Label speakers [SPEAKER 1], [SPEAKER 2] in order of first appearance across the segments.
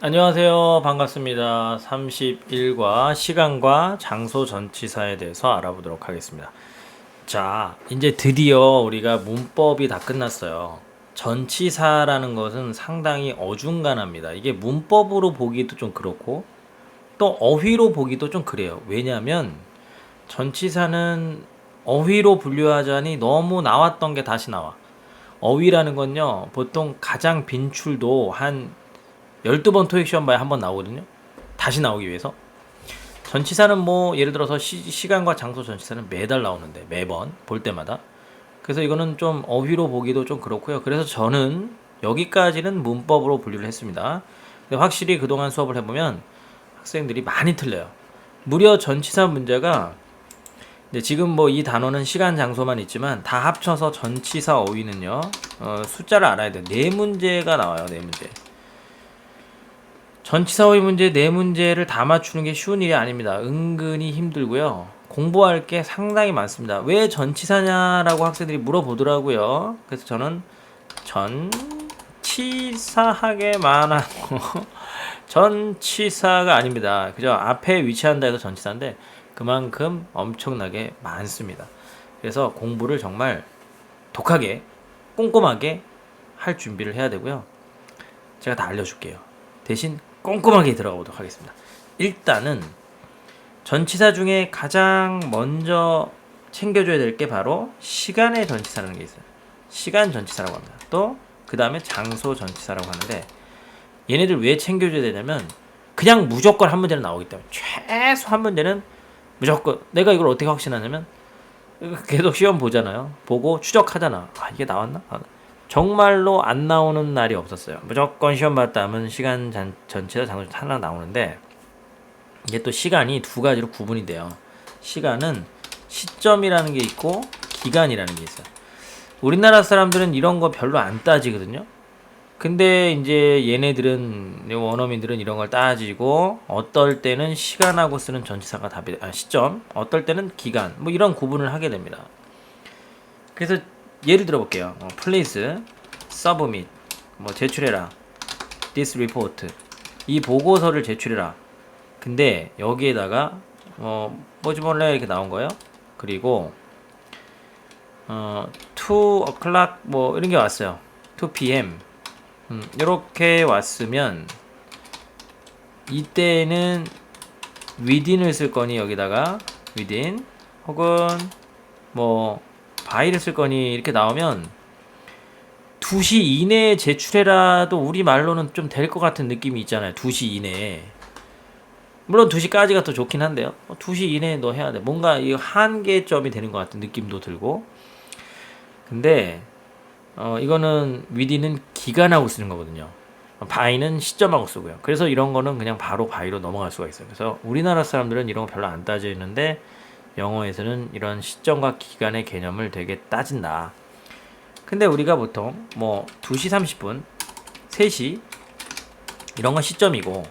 [SPEAKER 1] 안녕하세요. 반갑습니다. 31과 시간과 장소 전치사에 대해서 알아보도록 하겠습니다. 자, 이제 드디어 우리가 문법이 다 끝났어요. 전치사라는 것은 상당히 어중간합니다. 이게 문법으로 보기도 좀 그렇고 또 어휘로 보기도 좀 그래요. 왜냐하면 전치사는 어휘로 분류하자니 너무 나왔던 게 다시 나와. 어휘라는 건요, 보통 가장 빈출도 한 12번 토익 시험 봐야 한 번 나오거든요. 다시 나오기 위해서. 전치사는 뭐 예를 들어서 시간과 장소 전치사는 매달 나오는데 매번 볼 때마다. 그래서 이거는 좀 어휘로 보기도 좀 그렇고요. 그래서 저는 여기까지는 문법으로 분류를 했습니다. 근데 확실히 그동안 수업을 해보면 학생들이 많이 틀려요. 무려 전치사 문제가 이제 지금 뭐 이 단어는 시간 장소만 있지만 다 합쳐서 전치사 어휘는요, 숫자를 알아야 돼요. 네 문제가 나와요. 네 문제. 전치사어휘 문제 네 문제를 다 맞추는 게 쉬운 일이 아닙니다. 은근히 힘들고요. 공부할 게 상당히 많습니다. 왜 전치사냐라고 학생들이 물어보더라고요. 그래서 저는 전치사하게 말하고 전치사가 아닙니다. 그죠? 앞에 위치한다 해서 전치사인데 그만큼 엄청나게 많습니다. 그래서 공부를 정말 독하게 꼼꼼하게 할 준비를 해야 되고요. 제가 다 알려줄게요. 대신 꼼꼼하게 들어가 보도록 하겠습니다. 일단은 전치사 중에 가장 먼저 챙겨줘야 될 게 바로 시간의 전치사라는 게 있어요. 시간 전치사라고 합니다. 또 그 다음에 장소 전치사라고 하는데 얘네들 왜 챙겨줘야 되냐면 그냥 무조건 한 문제는 나오기 때문에 최소 한 문제는 무조건. 내가 이걸 어떻게 확신하냐면 계속 시험 보잖아요. 보고 추적하잖아. 아, 이게 나왔나? 정말로 안 나오는 날이 없었어요. 무조건 시험 봤다 하면 시간 전체가 장소 하나 나오는데 이게 또 시간이 두 가지로 구분이 돼요. 시간은 시점이라는 게 있고 기간이라는 게 있어요. 우리나라 사람들은 이런 거 별로 안 따지거든요. 근데 이제 얘네들은, 원어민들은 이런 걸 따지고 어떨 때는 시간하고 쓰는 전치사가 답이 시점, 어떨 때는 기간, 뭐 이런 구분을 하게 됩니다. 그래서 예를 들어 볼게요. please submit, 뭐 제출해라, this report, 이 보고서를 제출해라. 근데 여기에다가 뭐지 몰래 이렇게 나온 거예요. 그리고 2 o'clock 뭐 이런 게 왔어요. 2 p.m. 이렇게 왔으면 이때는 within을 쓸 거니 여기다가 within, 혹은 뭐 by를 쓸 거니 이렇게 나오면 2시 이내에 제출해라도 우리 말로는 좀 될 것 같은 느낌이 있잖아요. 2시 이내에. 물론 2시까지가 더 좋긴 한데요. 2시 이내에 너 해야 돼. 뭔가 이 한계점이 되는 것 같은 느낌도 들고. 근데 이거는 within은 기간하고 쓰는 거거든요. by는 시점하고 쓰고요. 그래서 이런 거는 그냥 바로 by로 넘어갈 수가 있어요. 그래서 우리나라 사람들은 이런 거 별로 안 따지는데 영어에서는 이런 시점과 기간의 개념을 되게 따진다. 근데 우리가 보통 뭐 2시 30분, 3시 이런 건 시점이고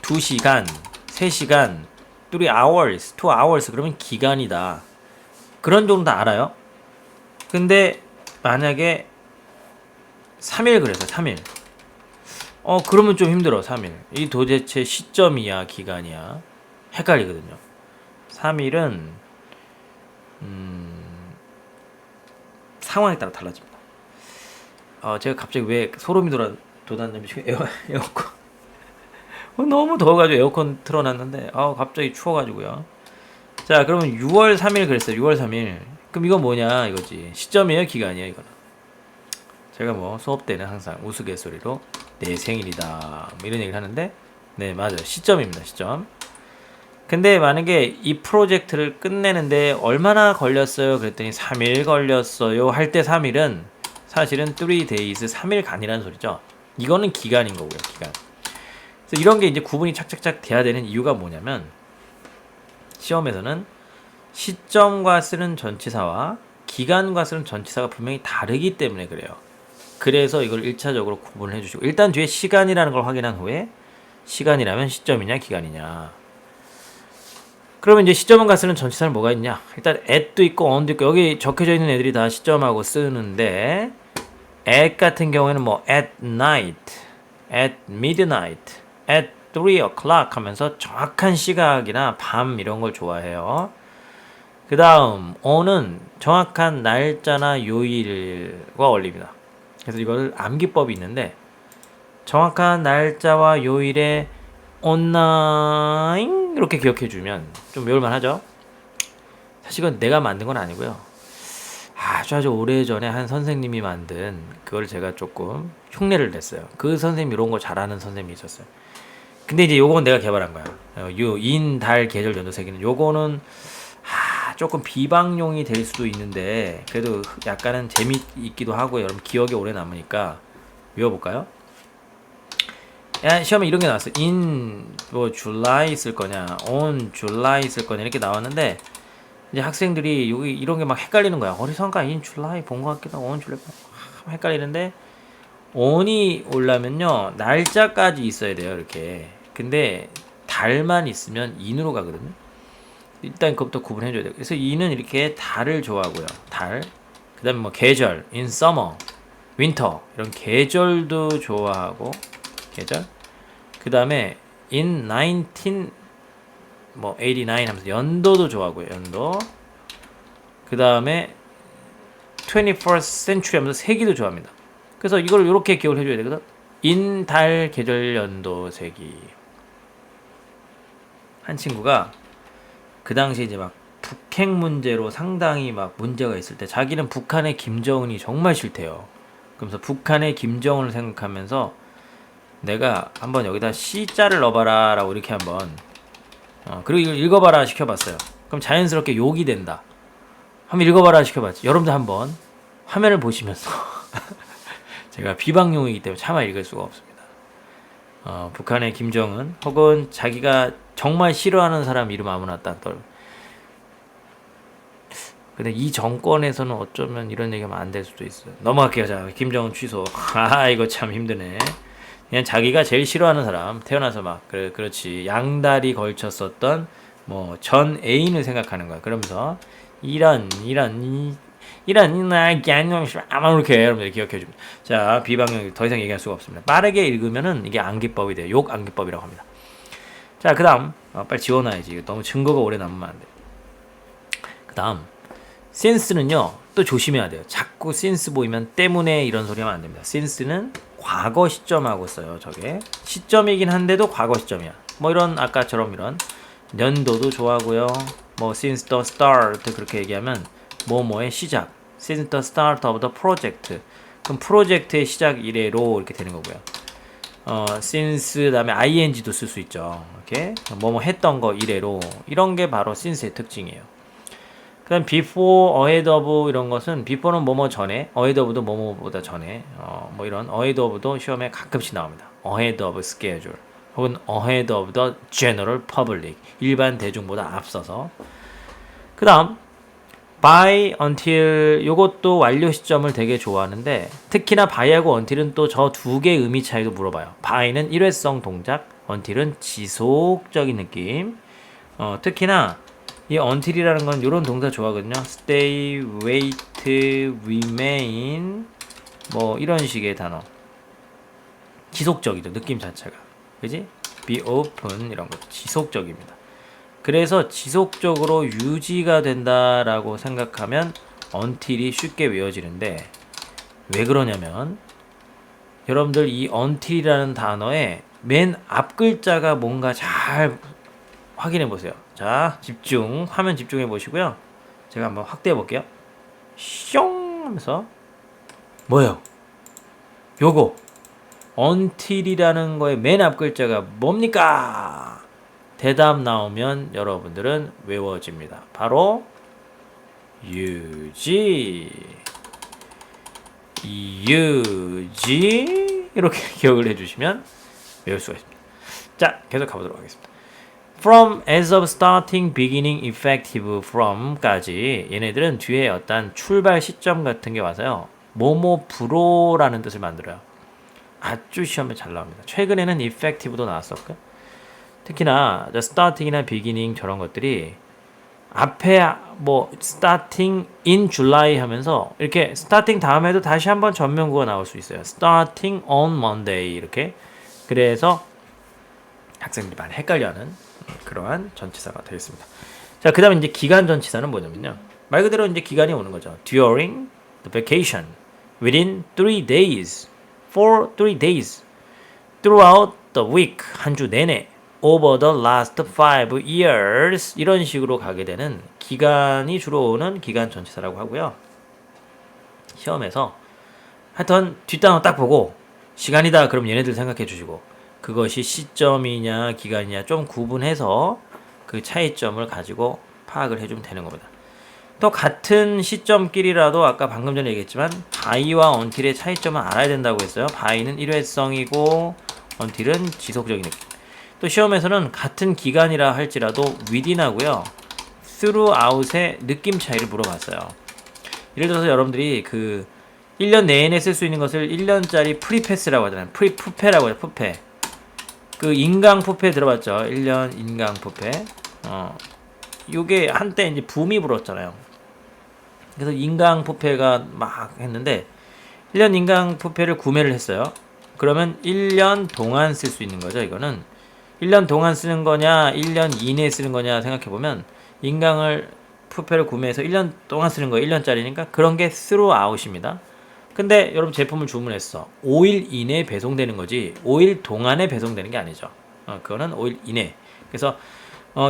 [SPEAKER 1] 2시간, 3시간, 3 hours, 2 hours 그러면 기간이다. 그런 정도 다 알아요. 근데 만약에 3일 그래서 3일. 그러면 좀 힘들어. 3일. 이 도대체 시점이야, 기간이야? 헷갈리거든요. 3일은 상황에 따라 달라집니다. 제가 갑자기 왜 소름이 돋았냐면 지금 에어컨 너무 더워가지고 에어컨 틀어놨는데 갑자기 추워가지고요. 자, 그러면 6월 3일 그랬어요. 6월 3일. 그럼 이건 뭐냐 이거지. 시점이에요, 기간이에요, 이거는. 제가 뭐 수업 때는 항상 우스갯소리로 내 생일이다 뭐 이런 얘기를 하는데, 네, 맞아요. 시점입니다. 시점. 근데 만약에 이 프로젝트를 끝내는데 얼마나 걸렸어요? 그랬더니 3일 걸렸어요. 할 때 3일은 사실은 3 days, 3일간이라는 소리죠. 이거는 기간인 거고요, 기간. 그래서 이런 게 이제 구분이 착착착 돼야 되는 이유가 뭐냐면, 시험에서는 시점과 쓰는 전치사와 기간과 쓰는 전치사가 분명히 다르기 때문에 그래요. 그래서 이걸 1차적으로 구분을 해주시고, 일단 뒤에 시간이라는 걸 확인한 후에 시간이라면 시점이냐 기간이냐. 그러면 이제 시점과 쓰는 전치사는 뭐가 있냐? 일단 at도 있고 on도 있고, 여기 적혀져 있는 애들이 다 시점하고 쓰는데, at 같은 경우에는 뭐 at night, at midnight, at 3 o'clock 하면서 정확한 시각이나 밤 이런 걸 좋아해요. 그 다음 on은 정확한 날짜나 요일과 어울립니다. 그래서 이거를 암기법이 있는데 정확한 날짜와 요일에 온라인 이렇게 기억해주면 좀 외울만 하죠. 사실 이건 내가 만든 건 아니고요. 아주 오래전에 한 선생님이 만든 그걸 제가 조금 흉내를 냈어요. 그 선생님 이런 거 잘하는 선생님이 있었어요. 근데 이제 요건 내가 개발한 거야. 인, 달, 계절, 연도, 세기는 요거는 조금 비방용이 될 수도 있는데 그래도 약간은 재미있기도 하고 여러분 기억에 오래 남으니까 외워볼까요? 야, 시험에 이런 게 나왔어. in 뭐 July 쓸 거냐, on July 쓸 거냐 이렇게 나왔는데 이제 학생들이 여기 이런 게 막 헷갈리는 거야. 어디선가 in July 본 것 같기도 하고 on July 헷갈리는데 on이 오려면요 날짜까지 있어야 돼요 이렇게. 근데 달만 있으면 in으로 가거든요. 일단 그것부터 구분해줘야 돼요. 그래서 in은 이렇게 달을 좋아하고요. 달. 그 다음에 뭐 계절, in summer, winter 이런 계절도 좋아하고 계절. 그 다음에 in 19 뭐 89 하면서 연도도 좋아하고요. 연도. 그 다음에 21st century 하면서 세기도 좋아합니다. 그래서 이걸 이렇게 기억을 해줘야 되거든. in 달 계절 연도 세기. 한 친구가 그 당시에 이제 막 북핵 문제로 상당히 막 문제가 있을 때 자기는 북한의 김정은이 정말 싫대요. 그러면서 북한의 김정은을 생각하면서 내가 한번 여기다 C자를 넣어봐라 라고 이렇게 한번 그리고 이걸 읽어봐라 시켜봤어요. 그럼 자연스럽게 욕이 된다. 한번 읽어봐라 시켜봤지. 여러분도 한번 화면을 보시면서 제가 비방용이기 때문에 차마 읽을 수가 없습니다. 북한의 김정은 혹은 자기가 정말 싫어하는 사람 이름 아무나 딱 떨. 근데 이 정권에서는 어쩌면 이런 얘기하면 안 될 수도 있어요. 넘어갈게요. 자, 김정은 취소. 이거 참 힘드네. 그냥 자기가 제일 싫어하는 사람 태어나서 막 그렇지 양다리 걸쳤었던 뭐 전 애인을 생각하는 거야. 그러면서 이런 나 아마 이렇게 여러분들 기억해 줍니다. 자, 비방용 더 이상 얘기할 수가 없습니다. 빠르게 읽으면은 이게 암기법이 돼요. 욕 암기법이라고 합니다. 자, 그다음 빨리 지워놔야지. 너무 증거가 오래 남으면 안 돼. 그다음 since는요 또 조심해야 돼요. 자꾸 since 보이면 때문에 이런 소리 하면 안 됩니다. since는 과거 시점하고 써요. 저게 시점이긴 한데도 과거 시점이야. 뭐 이런 아까처럼 이런 연도도 좋아하고요. 뭐 since the start 그렇게 얘기하면 뭐뭐의 시작. since the start of the project. 그럼 프로젝트의 시작 이래로 이렇게 되는 거고요. since 다음에 ing도 쓸 수 있죠. 이렇게 뭐뭐 했던 거 이래로 이런 게 바로 since의 특징이에요. 그다음 before, ahead of 이런 것은 before는 뭐뭐 전에, ahead of도 뭐뭐보다 전에, 뭐 이런 ahead of도 시험에 가끔씩 나옵니다. ahead of schedule 혹은 ahead of the general public 일반 대중보다 앞서서. 그다음 by, until 요것도 완료 시점을 되게 좋아하는데 특히나 by하고 until은 또 저 두 개의 의미 차이도 물어봐요. by는 일회성 동작, until은 지속적인 느낌. 특히나 이 until이라는 건 이런 동사 좋아하거든요. stay, wait, remain 뭐 이런 식의 단어. 지속적이죠. 느낌 자체가. 그지? be open 이런 거 지속적입니다. 그래서 지속적으로 유지가 된다라고 생각하면 until이 쉽게 외워지는데 왜 그러냐면 여러분들 이 until이라는 단어의 맨 앞 글자가 뭔가 잘 확인해 보세요. 자, 집중, 화면 집중해 보시고요. 제가 한번 확대해 볼게요. 숑 하면서 뭐예요? 요거 until이라는 거의 맨 앞 글자가 뭡니까? 대답 나오면 여러분들은 외워집니다. 바로 유지 이렇게 기억을 해주시면 외울 수가 있습니다. 자, 계속 가보도록 하겠습니다. From, as of, starting, beginning, effective, from까지 얘네들은 뒤에 어떤 출발 시점 같은 게 와서요. 뭐뭐부로라는 뜻을 만들어요. 아주 시험에 잘 나옵니다. 최근에는 effective도 나왔었고요. 특히나 the starting이나 beginning 저런 것들이 앞에 뭐 starting in July 하면서 이렇게 starting 다음에도 다시 한번 전면구가 나올 수 있어요. starting on Monday 이렇게 그래서 학생들이 많이 헷갈려하는 그러한 전치사가 되겠습니다. 자, 그 다음에 이제 기간 전치사는 뭐냐면요. 말 그대로 이제 기간이 오는 거죠. During the vacation, within 3 days, for 3 days, throughout the week, 한 주 내내, over the last 5 years, 이런 식으로 가게 되는 기간이 주로 오는 기간 전치사라고 하고요. 시험에서 하여튼 뒷단어 딱 보고 시간이다 그럼 얘네들 생각해 주시고 그것이 시점이냐 기간이냐 좀 구분해서 그 차이점을 가지고 파악을 해주면 되는 겁니다. 또 같은 시점끼리라도 아까 방금 전에 얘기했지만 by와 until의 차이점은 알아야 된다고 했어요. by는 일회성이고 until은 지속적인 느낌. 또 시험에서는 같은 기간이라 할지라도 within하고요 throughout의 느낌 차이를 물어봤어요. 예를 들어서 여러분들이 그 1년 내내 쓸 수 있는 것을 1년짜리 프리패스라고 하잖아요. 푸페라고 하죠. 푸페. 그 인강 푸페 들어봤죠? 1년 인강 푸페. 요게 한때 이제 붐이 불었잖아요. 그래서 인강 푸페가 막 했는데 1년 인강 푸페를 구매를 했어요. 그러면 1년 동안 쓸 수 있는 거죠. 이거는 1년 동안 쓰는 거냐 1년 이내에 쓰는 거냐 생각해보면 인강을 푸페를 구매해서 1년 동안 쓰는 거예요. 1년짜리니까 그런 게 throughout입니다. 근데 여러분 제품을 주문했어. 5일 이내에 배송되는 거지 5일 동안에 배송되는 게 아니죠. 그거는 5일 이내. 그래서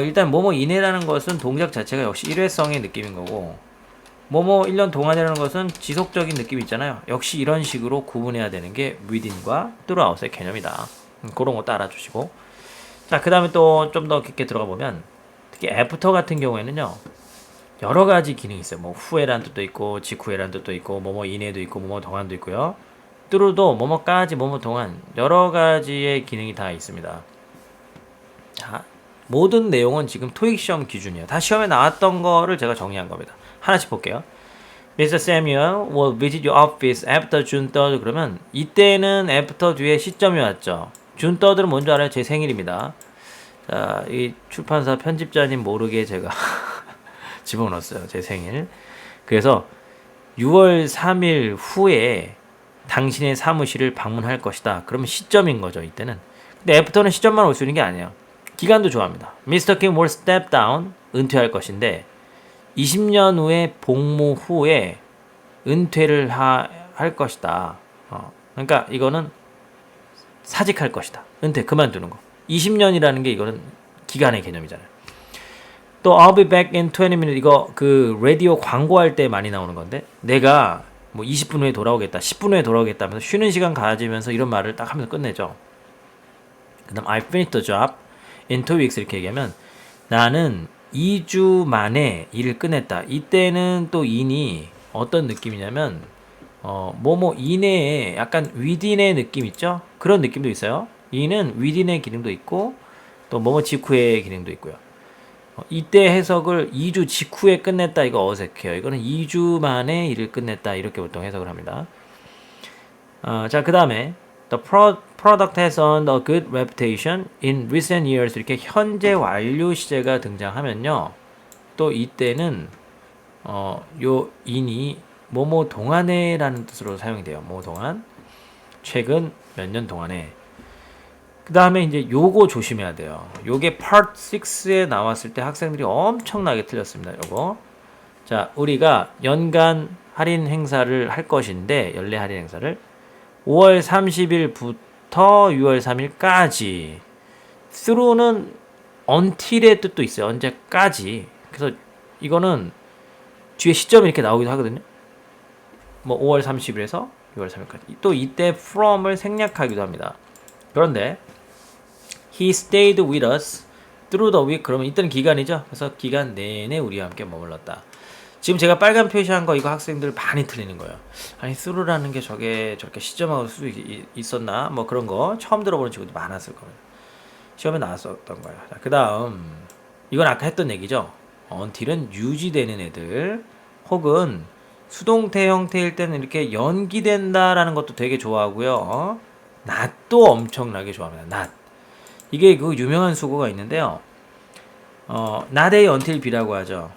[SPEAKER 1] 일단 뭐뭐 이내라는 것은 동작 자체가 역시 일회성의 느낌인 거고 뭐뭐 1년 동안이라는 것은 지속적인 느낌이 있잖아요. 역시 이런 식으로 구분해야 되는 게 within과 throughout의 개념이다. 그런 거 따라 주시고 자, 그 다음에 또 좀 더 깊게 들어가 보면 특히 after 같은 경우에는요. 여러 가지 기능이 있어요. 뭐 후에란 뜻도 있고 직후에란 뜻도 있고 뭐뭐 이내도 있고 뭐뭐 동안도 있고요. through도 뭐뭐까지 뭐뭐 동안 여러 가지의 기능이 다 있습니다. 자, 모든 내용은 지금 토익 시험 기준이에요. 다 시험에 나왔던 거를 제가 정리한 겁니다. 하나씩 볼게요. Mr. Samuel will visit your office after June 3rd. 그러면 이때는 after 뒤에 시점이 왔죠. June 3rd는 뭔지 알아요? 제 생일입니다. 자, 이 출판사 편집자님 모르게 제가 집어넣었어요. 제 생일. 그래서 6월 3일 후에 당신의 사무실을 방문할 것이다. 그러면 시점인 거죠. 이때는. 근데 애프터는 시점만 올 수 있는 게 아니에요. 기간도 좋아합니다. Mr. Kim will step down. 은퇴할 것인데 20년 후에 복무 후에 은퇴를 할 것이다. 그러니까 이거는 사직할 것이다. 은퇴 그만두는 거. 20년이라는 게 이거는 기간의 개념이잖아요. 또 I'll be back in 20 minutes 이거 그 라디오 광고할 때 많이 나오는 건데 내가 뭐 20분 후에 돌아오겠다 10분 후에 돌아오겠다 하면서 쉬는 시간 가지면서 이런 말을 딱 하면서 끝내죠. 그 다음 I finished the job in 2 weeks 이렇게 얘기하면 나는 2주 만에 일을 끝냈다. 이때는 또 in이 어떤 느낌이냐면 뭐뭐 이내에 약간 within의 느낌 있죠? 그런 느낌도 있어요. in은 within의 기능도 있고 또 뭐뭐 직후의 기능도 있고요. 이때 해석을 2주 직후에 끝냈다 이거 어색해요. 이거는 2주 만에 일을 끝냈다 이렇게 보통 해석을 합니다. 자, 그 다음에 The product has earned a good reputation in recent years 이렇게 현재 완료 시제가 등장하면요. 또 이때는 요 in이 뭐뭐 동안에 라는 뜻으로 사용이 돼요. 뭐 동안 최근 몇 년 동안에 그 다음에 이제 요거 조심해야 돼요. 요게 part 6에 나왔을 때 학생들이 엄청나게 틀렸습니다. 요거. 자, 우리가 연간 할인 행사를 할 것인데, 연례 할인 행사를 5월 30일부터 6월 3일까지. through는 until의 뜻도 있어요. 언제까지. 그래서 이거는 뒤에 시점이 이렇게 나오기도 하거든요. 뭐 5월 30일에서 6월 3일까지. 또 이때 from을 생략하기도 합니다. 그런데 He stayed with us through the week. 그러면 이때는 기간이죠. 그래서 기간 내내 우리와 함께 머물렀다. 지금 제가 빨간 표시한 거 이거 학생들 많이 틀리는 거예요. 아니 through라는 게 저게 저렇게 시점하고 수 있었나? 뭐 그런 거 처음 들어보는 친구도 많았을 겁니다. 시험에 나왔었던 거예요. 그 다음 이건 아까 했던 얘기죠. until은 유지되는 애들 혹은 수동태 형태일 때는 이렇게 연기된다라는 것도 되게 좋아하고요. not도 엄청나게 좋아합니다. not. 이게 그 유명한 수고가 있는데요. not A until B라고 하죠.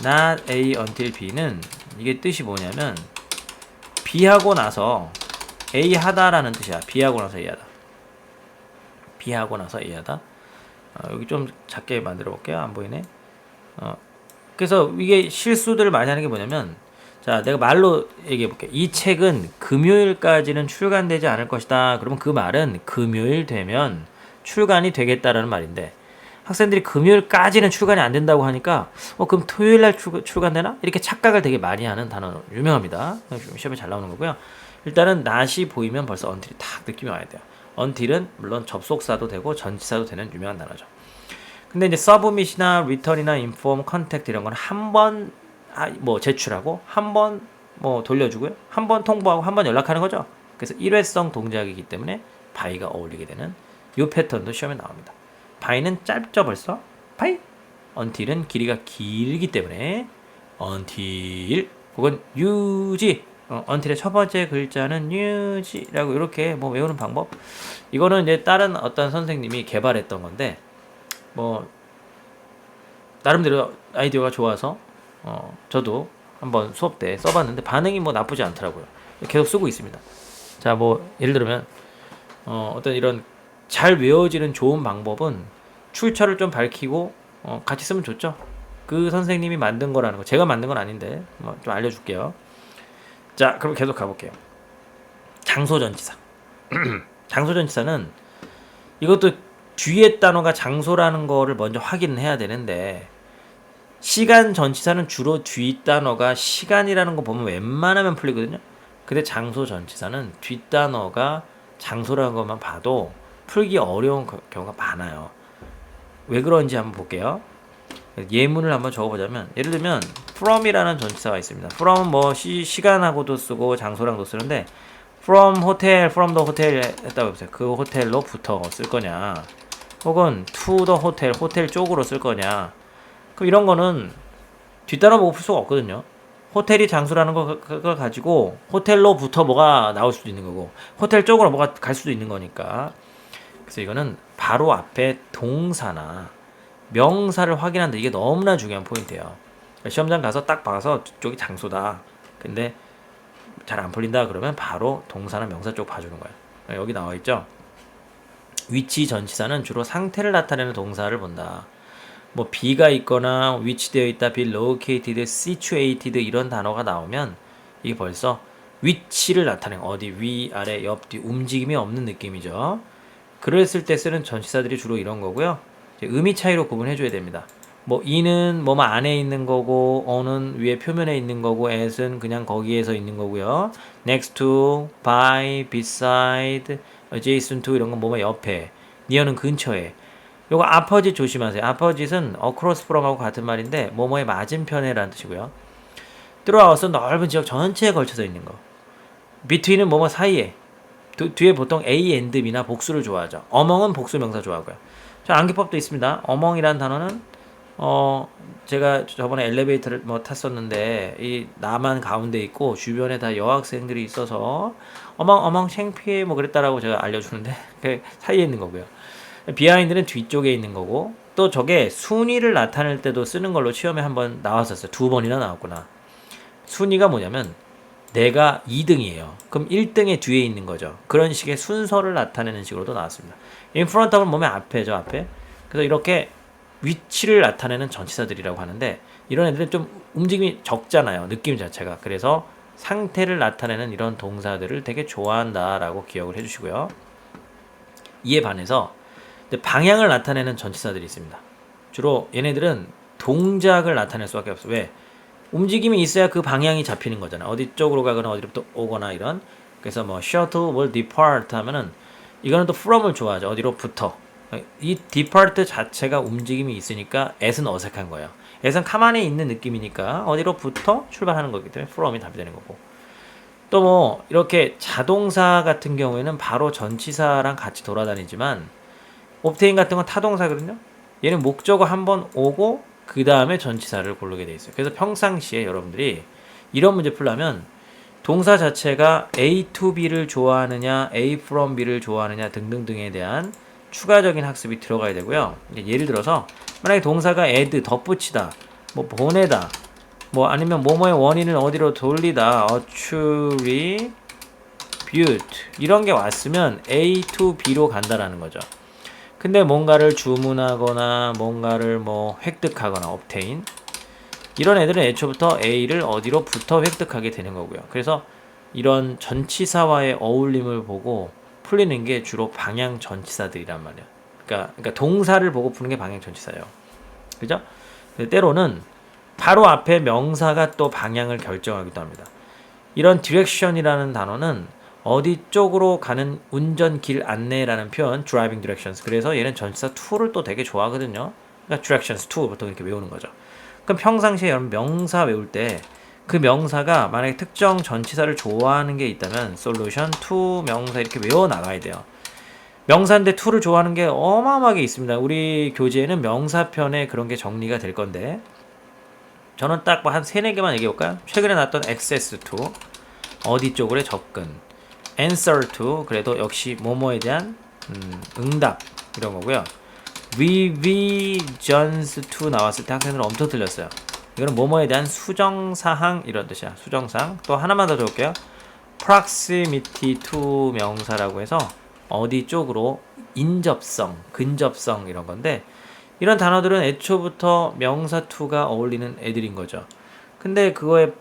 [SPEAKER 1] not A until B는 이게 뜻이 뭐냐면 B하고 나서 A 하다라는 뜻이야. B하고 나서 A 하다. B하고 나서 A하다. 여기 좀 작게 만들어 볼게요. 안 보이네. 그래서 이게 실수들을 많이 하는 게 뭐냐면, 자, 내가 말로 얘기해 볼게. 이 책은 금요일까지는 출간되지 않을 것이다. 그러면 그 말은 금요일 되면 출간이 되겠다라는 말인데, 학생들이 금요일까지는 출간이 안 된다고 하니까 그럼 토요일 날 출간되나? 이렇게 착각을 되게 많이 하는 단어 유명합니다. 시험에 잘 나오는 거고요. 일단은 not이 보이면 벌써 until이 딱 느낌이 와야 돼요. until은 물론 접속사도 되고 전치사도 되는 유명한 단어죠. 근데 이제 submit이나 return이나 inform, contact 이런 건 한 번 뭐 제출하고 한 번 뭐 돌려주고요. 한 번 통보하고 한 번 연락하는 거죠. 그래서 일회성 동작이기 때문에 by가 어울리게 되는 이 패턴도 시험에 나옵니다. by는 짧죠 벌써? by. until은 길이가 길기 때문에 until 혹은 유지. until의 첫 번째 글자는 유지라고 이렇게 뭐 외우는 방법. 이거는 이제 다른 어떤 선생님이 개발했던 건데 뭐 나름대로 아이디어가 좋아서 저도 한번 수업 때 써봤는데 반응이 뭐 나쁘지 않더라고요. 계속 쓰고 있습니다. 자, 뭐 예를 들면 어떤 이런 잘 외워지는 좋은 방법은 출처를 좀 밝히고 같이 쓰면 좋죠. 그 선생님이 만든 거라는 거, 제가 만든 건 아닌데 뭐 좀 알려줄게요. 자, 그럼 계속 가볼게요. 장소전치사. 장소전치사는 이것도 뒤에 단어가 장소라는 거를 먼저 확인을 해야 되는데, 시간 전치사는 주로 뒷 단어가 시간이라는 거 보면 웬만하면 풀리거든요. 근데 장소 전치사는 뒷 단어가 장소라는 것만 봐도 풀기 어려운 경우가 많아요. 왜 그런지 한번 볼게요. 예문을 한번 적어보자면, 예를 들면 from이라는 전치사가 있습니다. from은 뭐 시간하고도 쓰고 장소랑도 쓰는데, from hotel, from the hotel 했다고 해보세요. 그 호텔로부터 쓸 거냐, 혹은 to the hotel, 호텔 쪽으로 쓸 거냐. 그럼 이런 거는 뒷단어 보고 풀 수가 없거든요. 호텔이 장소라는 걸 가지고 호텔로부터 뭐가 나올 수도 있는 거고, 호텔 쪽으로 뭐가 갈 수도 있는 거니까. 그래서 이거는 바로 앞에 동사나 명사를 확인한다. 이게 너무나 중요한 포인트예요. 시험장 가서 딱 봐서 저쪽이 장소다. 근데 잘 안 풀린다 그러면 바로 동사나 명사 쪽 봐주는 거예요. 여기 나와 있죠. 위치 전치사는 주로 상태를 나타내는 동사를 본다. 뭐 be가 있거나 위치되어 있다, be located, situated 이런 단어가 나오면 이게 벌써 위치를 나타내는, 어디 위, 아래, 옆, 뒤 움직임이 없는 느낌이죠. 그랬을 때 쓰는 전치사들이 주로 이런 거고요. 의미 차이로 구분해줘야 됩니다. 뭐 이는 뭐뭐 안에 있는 거고, 어는 위에 표면에 있는 거고, at은 그냥 거기에서 있는 거고요. next to, by, beside, adjacent to 이런 건 뭐뭐 옆에, near는 근처에. 요거 opposite 조심하세요. opposite은 across from하고 같은 말인데 뭐뭐의 맞은편에라는 뜻이고요. throughout은 넓은 지역 전체에 걸쳐서 있는 거. between은 뭐뭐 사이에. 뒤에 보통 A and B나 복수를 좋아하죠. among은 복수 명사 좋아하고요. 자, 암기법도 있습니다. among이라는 단어는 제가 저번에 엘리베이터를 뭐 탔었는데 이 나만 가운데 있고 주변에 다 여학생들이 있어서 어멍 창피해 뭐 그랬다라고 제가 알려주는데 그 사이에 있는 거고요. 비하인드는 뒤쪽에 있는 거고, 또 저게 순위를 나타낼 때도 쓰는 걸로 시험에 한번 나왔었어요. 2번이나 나왔구나. 순위가 뭐냐면 내가 2등이에요. 그럼 1등의 뒤에 있는 거죠. 그런 식의 순서를 나타내는 식으로도 나왔습니다. in front of은 몸의 앞에죠, 앞에. 그래서 이렇게 위치를 나타내는 전치사들이라고 하는데, 이런 애들은 좀 움직임이 적잖아요, 느낌 자체가. 그래서 상태를 나타내는 이런 동사들을 되게 좋아한다라고 기억을 해주시고요. 이에 반해서 방향을 나타내는 전치사들이 있습니다. 주로 얘네들은 동작을 나타낼 수밖에 없어요. 왜? 움직임이 있어야 그 방향이 잡히는 거잖아. 어디 쪽으로 가거나 어디로부터 오거나 이런. 그래서 뭐 shuttle will depart 하면은 이거는 또 from을 좋아하죠. 어디로부터. 이 depart 자체가 움직임이 있으니까 at은 어색한 거예요. at은 가만히 있는 느낌이니까 어디로부터 출발하는 거기 때문에 from이 답이 되는 거고. 또 뭐 이렇게 자동사 같은 경우에는 바로 전치사랑 같이 돌아다니지만, obtain 같은 건 타동사거든요. 얘는 목적어 한번 오고 그 다음에 전치사를 고르게 돼 있어요. 그래서 평상시에 여러분들이 이런 문제 풀려면 동사 자체가 A to B를 좋아하느냐, A from B를 좋아하느냐 등등등에 대한 추가적인 학습이 들어가야 되고요. 예를 들어서 만약에 동사가 add, 덧붙이다, 뭐 보내다, 뭐 아니면 뭐뭐의 원인을 어디로 돌리다, attribute 이런 게 왔으면 A to B로 간다라는 거죠. 근데 뭔가를 주문하거나 뭔가를 뭐 획득하거나 obtain 이런 애들은 애초부터 A를 어디로부터 획득하게 되는 거고요. 그래서 이런 전치사와의 어울림을 보고 풀리는 게 주로 방향 전치사들이란 말이야. 그러니까 동사를 보고 푸는 게 방향 전치사예요. 그죠? 때로는 바로 앞에 명사가 또 방향을 결정하기도 합니다. 이런 direction이라는 단어는 어디 쪽으로 가는 운전길 안내라는 표현, driving directions. 그래서 얘는 전치사 to를 또 되게 좋아하거든요. 그러니까 directions to 보통 이렇게 외우는 거죠. 그럼 평상시에 여러분 명사 외울 때 그 명사가 만약에 특정 전치사를 좋아하는 게 있다면 solution to 명사 이렇게 외워 나가야 돼요. 명사인데 to를 좋아하는 게 어마어마하게 있습니다. 우리 교재에는 명사편에 그런 게 정리가 될 건데 저는 딱 한 3-4개만 얘기해 볼까요? 최근에 나왔던 access to 어디 쪽으로의 접근, answer to 그래도 역시 뭐뭐에 대한 응답 이런 거고요. revisions to 나왔을 때 학생들은 엄청 틀렸어요. 이거는 뭐뭐에 대한 수정사항 이런 뜻이야. 수정사항. 또 하나만 더 적을게요. proximity to 명사라고 해서 어디 쪽으로 인접성, 근접성 이런 건데 이런 단어들은 애초부터 명사 to가 어울리는 애들인 거죠. 근데 그거에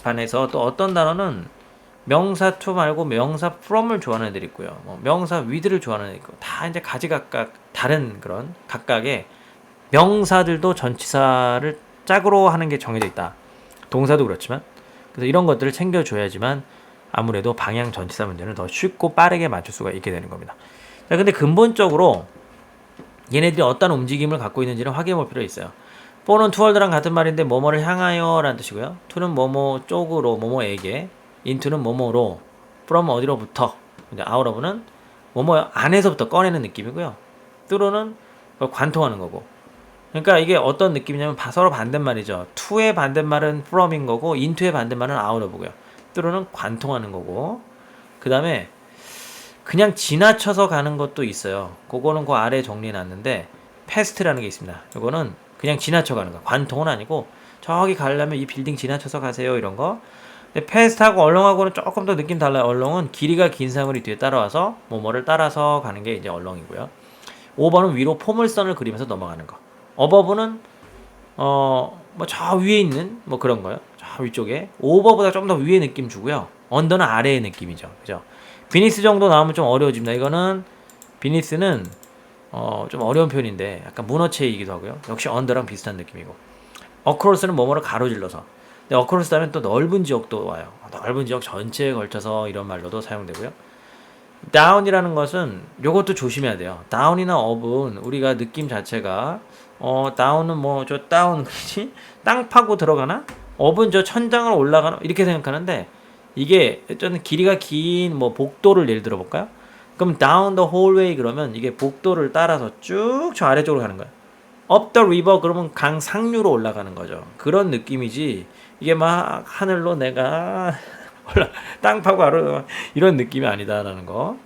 [SPEAKER 1] 반해서 또 어떤 단어는 명사 to 말고 명사 from을 좋아하는 애들이 있고요. 뭐 명사 with를 좋아하는 애들 있고 다 이제 가지각각 다른 그런 각각의 명사들도 전치사를 짝으로 하는 게 정해져 있다. 동사도 그렇지만 그래서 이런 것들을 챙겨줘야지만 아무래도 방향 전치사 문제는 더 쉽고 빠르게 맞출 수가 있게 되는 겁니다. 자, 근데 근본적으로 얘네들이 어떤 움직임을 갖고 있는지를 확인해 볼 필요가 있어요. for는 towards랑 같은 말인데 뭐뭐를 향하여 라는 뜻이고요. to는 뭐뭐 쪽으로 뭐뭐에게 into는 뭐뭐로 from 어디로부터 이제 out of는 뭐뭐 안에서부터 꺼내는 느낌이고요. through는 그걸 관통하는 거고 그러니까 이게 어떤 느낌이냐면 서로 반대말이죠. to의 반대말은 from인 거고 into의 반대말은 out of고요. through는 관통하는 거고 그 다음에 그냥 지나쳐서 가는 것도 있어요. 그거는 그 아래에 정리해놨는데 past라는 게 있습니다. 이거는 그냥 지나쳐 가는 거. 관통은 아니고 저기 가려면 이 빌딩 지나쳐서 가세요 이런 거. 근데 past하고 얼렁하고는 조금 더 느낌 달라요. 얼렁은 길이가 긴 사물이 뒤에 따라와서 뭐뭐를 따라서 가는 게 이제 얼렁이고요. 5번은 위로 포물선을 그리면서 넘어가는 거. 어버브는 뭐 저 위에 있는 뭐 그런 거요. 저 위쪽에. 오버보다 좀 더 위에 느낌 주고요. 언더는 아래의 느낌이죠. 그죠? 비니스 정도 나오면 좀 어려워집니다. 이거는 비니스는 좀 어려운 표현인데 약간 문어체이기도 하고요. 역시 언더랑 비슷한 느낌이고 어크로스는 뭐뭐를 가로질러서 근데 어크로스 하면 또 넓은 지역도 와요. 넓은 지역 전체에 걸쳐서 이런 말로도 사용되고요. 다운이라는 것은 요것도 조심해야 돼요. 다운이나 업은 우리가 느낌 자체가 다운은 뭐 저 다운 그렇지? 땅 파고 들어가나? 업은 저 천장을 올라가나? 이렇게 생각하는데 이게 저는 길이가 긴 뭐 복도를 예를 들어 볼까요? 그럼 down the hallway 그러면 이게 복도를 따라서 쭉 저 아래쪽으로 가는 거야. up the river 그러면 강 상류로 올라가는 거죠. 그런 느낌이지 이게 막 하늘로 내가 땅 파고 아래 이런 느낌이 아니다라는 거.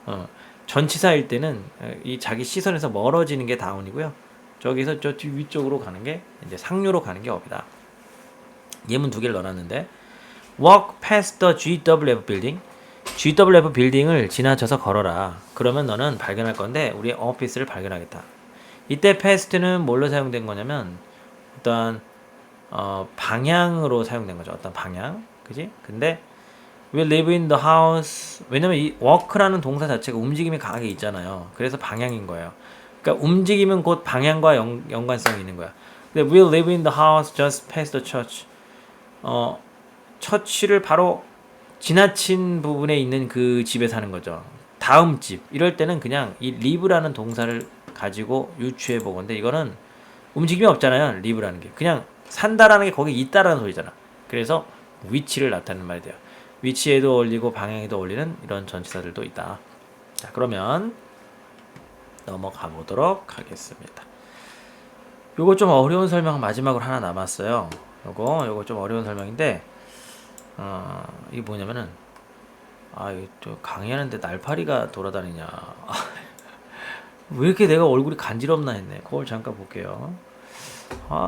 [SPEAKER 1] 전치사일 때는 이 자기 시선에서 멀어지는 게 다운이고요. 저기서 저 위쪽으로 가는 게 이제 상류로 가는 게 업이다. 예문 2개를 넣어놨는데 walk past the GWF building. GWF 빌딩을 지나쳐서 걸어라. 그러면 너는 발견할 건데 우리의 오피스를 발견하겠다. 이때 past는 뭘로 사용된 거냐면 어떤 방향으로 사용된 거죠. 어떤 방향, 그지? 근데 we live in the house. 왜냐면 이 walk라는 동사 자체가 움직임이 강하게 있잖아요. 그래서 방향인 거예요. 그러니까 움직임은 곧 방향과 연관성이 있는 거야. 근데 we live in the house just past the church. 처치를 바로 지나친 부분에 있는 그 집에 사는 거죠. 다음 집. 이럴 때는 그냥 이 live라는 동사를 가지고 유추해 보건데 이거는 움직임이 없잖아요. live라는 게. 그냥 산다라는 게 거기 있다라는 소리잖아. 그래서 위치를 나타내는 말이 돼요. 위치에도 어울리고 방향에도 어울리는 이런 전치사들도 있다. 자, 그러면 넘어가 보도록 하겠습니다. 요거 좀 어려운 설명 마지막으로 하나 남았어요. 요거 좀 어려운 설명인데 이게 뭐냐면은 이거 또 강의하는데 날파리가 돌아다니냐. 왜 이렇게 내가 얼굴이 간지럽나 했네. 그걸 잠깐 볼게요.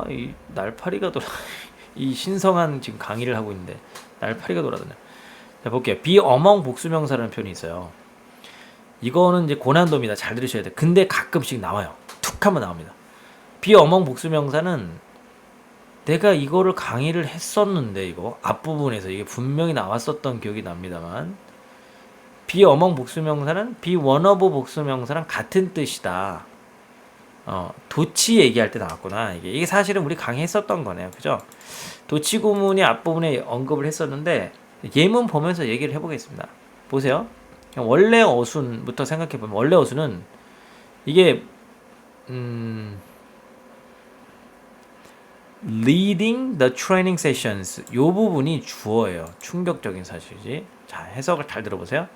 [SPEAKER 1] 이 날파리가 이 신성한 지금 강의를 하고 있는데 날파리가 돌아다녀. 자, 볼게요. be among 복수명사라는 표현이 있어요. 이거는 이제 고난도입니다. 잘 들으셔야 돼요. 근데 가끔씩 나와요. 툭 하면 나옵니다. 비어멍 복수명사는 내가 이거를 강의를 했었는데 이거 앞부분에서 이게 분명히 나왔었던 기억이 납니다만 비어멍 복수명사는 비원어브 복수명사랑 같은 뜻이다. 도치 얘기할 때 나왔구나. 이게 사실은 우리 강의했었던 거네요. 그죠? 도치 구문이 앞부분에 언급을 했었는데 예문 보면서 얘기를 해보겠습니다. 보세요. 원래 어순부터 생각해보면 원래 어순은 이게 leading the training sessions 요 부분이 주어예요. 충격적인 사실이지. 자, 해석을 잘 들어보세요.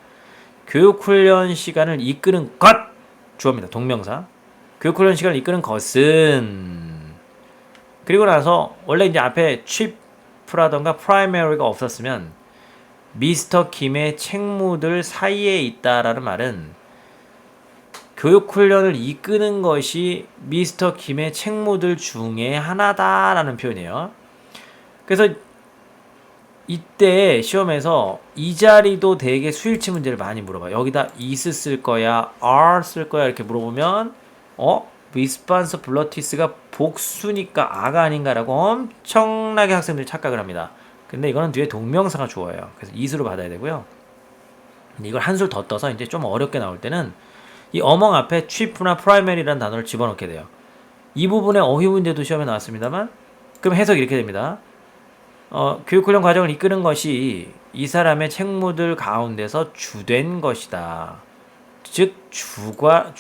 [SPEAKER 1] 교육훈련 시간을 이끄는 것 주어입니다. 동명사. 교육훈련 시간을 이끄는 것은 그리고 나서 원래 이제 앞에 chief라던가 primary가 없었으면 미스터 김의 책무들 사이에 있다라는 말은 교육훈련을 이끄는 것이 미스터 김의 책무들 중에 하나다라는 표현이에요. 그래서 이때 시험에서 이 자리도 되게 수일치 문제를 많이 물어봐요. 여기다 is 쓸 거야, are 쓸 거야 이렇게 물어보면 responsibilities가 복수니까 아가 아닌가라고 엄청나게 학생들이 착각을 합니다. 근데 이거는 뒤에 동명사가 주어요. 그래서 is로 받아야 되고요. 근데 이걸 한술 더 떠서 이제 좀 어렵게 나올 때는 이 어멍 앞에 chief나 primary라는 단어를 집어넣게 돼요. 이 부분의 어휘 문제도 시험에 나왔습니다만 그럼 해석이 이렇게 됩니다. 교육훈련 과정을 이끄는 것이 이 사람의 책무들 가운데서 주된 것이다. 즉 주가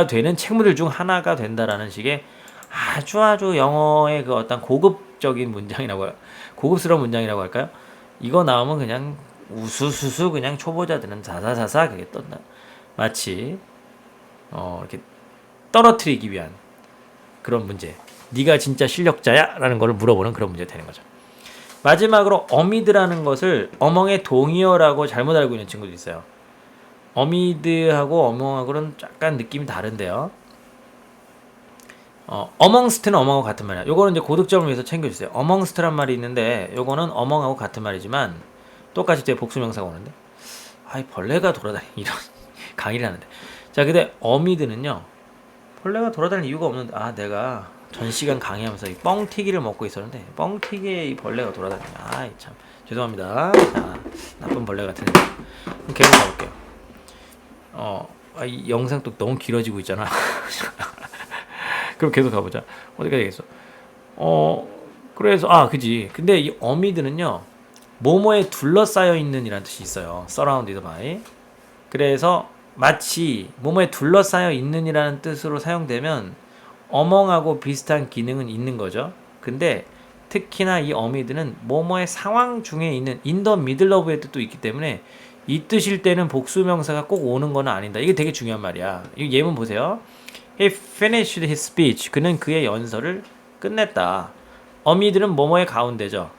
[SPEAKER 1] 되는 책무들 중 하나가 된다라는 식의 아주 영어의 그 어떤 고급적인 문장이라고 고급스러운 문장이라고 할까요? 이거 나오면 그냥 우수수수 그냥 초보자들은 사사사사 그게 떴나 마치 이렇게 떨어뜨리기 위한 그런 문제. 네가 진짜 실력자야? 라는 걸 물어보는 그런 문제가 되는 거죠. 마지막으로 어미드라는 것을 어멍의 동의어라고 잘못 알고 있는 친구도 있어요. 어미드하고 어멍하고는 약간 느낌이 다른데요. 어멍스트는 어멍하고 같은 말이야. 요거는 이제 고득점을 위해서 챙겨주세요. 어멍스트란 말이 있는데 요거는 어멍하고 같은 말이지만 똑같이 제 복수명사가 오는데 아이 벌레가 돌아다니는 이런 강의를 하는데 자 근데 어미드는요 벌레가 돌아다니는 이유가 없는데 내가 전 시간 강의하면서 이 뻥튀기를 먹고 있었는데 뻥튀기에 이 벌레가 돌아다니네. 아이 참 죄송합니다. 자, 나쁜 벌레 같은 애. 계속 가볼게요. 이 영상 또 너무 길어지고 있잖아. 그럼 계속 가보자. 어디까지 되겠어? 그래서 그지. 근데 이 어미드는요 뭐뭐에 둘러싸여 있는 이라는 뜻이 있어요. surrounded by. 그래서 마치 뭐뭐에 둘러싸여 있는 이라는 뜻으로 사용되면 어멍하고 비슷한 기능은 있는 거죠. 근데 특히나 이 어미드는 뭐뭐의 상황 중에 있는 in the middle of의 뜻도 있기 때문에 이 뜻일 때는 복수명사가 꼭 오는 건 아니다. 이게 되게 중요한 말이야. 이 예문 보세요. He finished his speech. 그는 그의 연설을 끝냈다. 어미드는 뭐뭐의 가운데죠.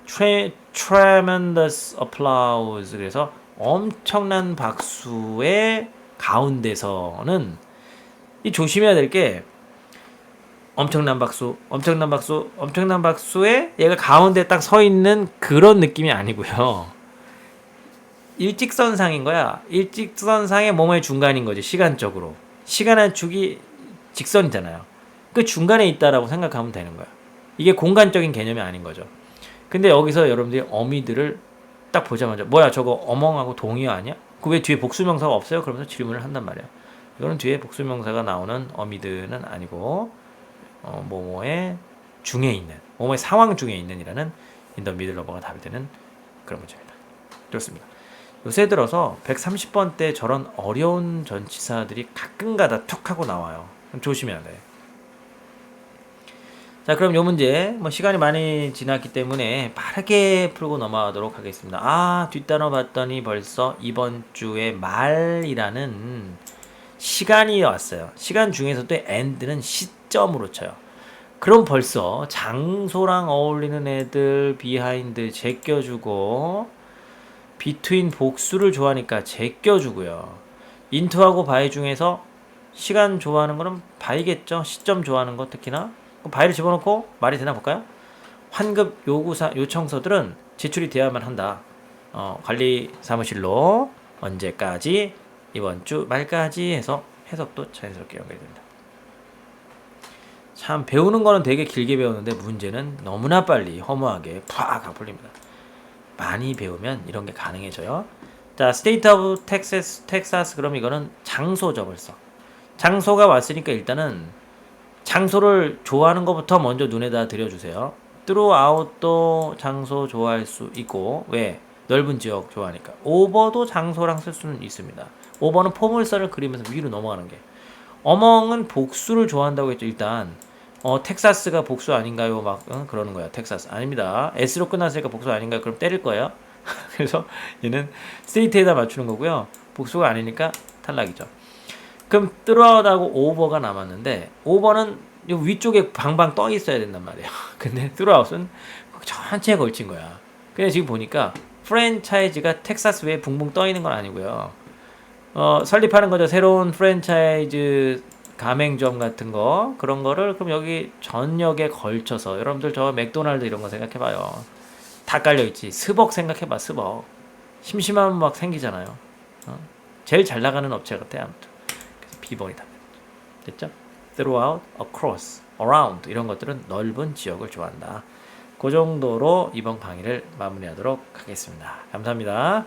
[SPEAKER 1] Tremendous applause. 그래서 엄청난 박수의 가운데서는 이 조심해야 될 게 엄청난 박수에 얘가 가운데 딱 서 있는 그런 느낌이 아니고요. 일직선상인 거야. 일직선상의 뭐뭐의 중간인 거지. 시간적으로. 시간 한 축이 직선이잖아요. 그 중간에 있다라고 생각하면 되는 거야. 이게 공간적인 개념이 아닌 거죠. 근데 여기서 여러분들이 어미들을 딱 보자마자 뭐야 저거 어멍하고 동의어 아니야? 그 왜 뒤에 복수명사가 없어요? 그러면서 질문을 한단 말이야. 이거는 뒤에 복수명사가 나오는 어미드는 아니고 뭐뭐의 중에 있는 뭐뭐의 상황 중에 있는이라는 인더 미들 러버가 답이 되는 그런 문제입니다. 좋습니다. 요새 들어서 130번 때 저런 어려운 전치사들이 가끔가다 툭 하고 나와요. 조심해야 돼. 자 그럼 요 문제 시간이 많이 지났기 때문에 빠르게 풀고 넘어가도록 하겠습니다. 뒷단어 봤더니 벌써 이번 주에 말이라는 시간이 왔어요. 시간 중에서도 and는 시점으로 쳐요. 그럼 벌써 장소랑 어울리는 애들 behind 제껴주고 between 복수를 좋아하니까 제껴주고요. into하고 by 중에서 시간 좋아하는 거는 by겠죠. 시점 좋아하는 거 특히나 by를 집어넣고 말이 되나 볼까요? 환급 요청서들은 제출이 되어야만 한다. 관리 사무실로 언제까지 이번 주 말까지 해서 해석도 자연스럽게 연결됩니다. 참 배우는 거는 되게 길게 배우는데 문제는 너무나 빨리 허무하게 팍 풀립니다. 많이 배우면 이런 게 가능해져요. 자, State of Texas 그럼 이거는 장소죠 벌써. 장소가 왔으니까 일단은 장소를 좋아하는 것부터 먼저 눈에다 들여주세요. throughout도 장소 좋아할 수 있고 왜? 넓은 지역 좋아하니까. over도 장소랑 쓸 수는 있습니다. over는 포물선을 그리면서 위로 넘어가는 게. among은 복수를 좋아한다고 했죠. 일단 텍사스가 복수 아닌가요? 막 그러는 거야. 텍사스 아닙니다. S로 끝났으니까 복수 아닌가요? 그럼 때릴 거예요. 그래서 얘는 state에다 맞추는 거고요. 복수가 아니니까 탈락이죠. 그럼 throughout하고 over가 남았는데 over는 위쪽에 방방 떠 있어야 된단 말이에요. 근데 throughout은 전체에 걸친 거야. 근데 지금 보니까 프랜차이즈가 텍사스 외에 붕붕 떠 있는 건 아니고요. 설립하는 거죠. 새로운 프랜차이즈 가맹점 같은 거 그런 거를 그럼 여기 전역에 걸쳐서 여러분들 저 맥도날드 이런 거 생각해봐요. 다 깔려있지. 스벅 생각해봐. 스벅 심심하면 막 생기잖아요. 제일 잘 나가는 업체 같아. 아무튼 그래서 B번이다. 됐죠? throughout, across, around 이런 것들은 넓은 지역을 좋아한다. 그 정도로 이번 강의를 마무리하도록 하겠습니다. 감사합니다.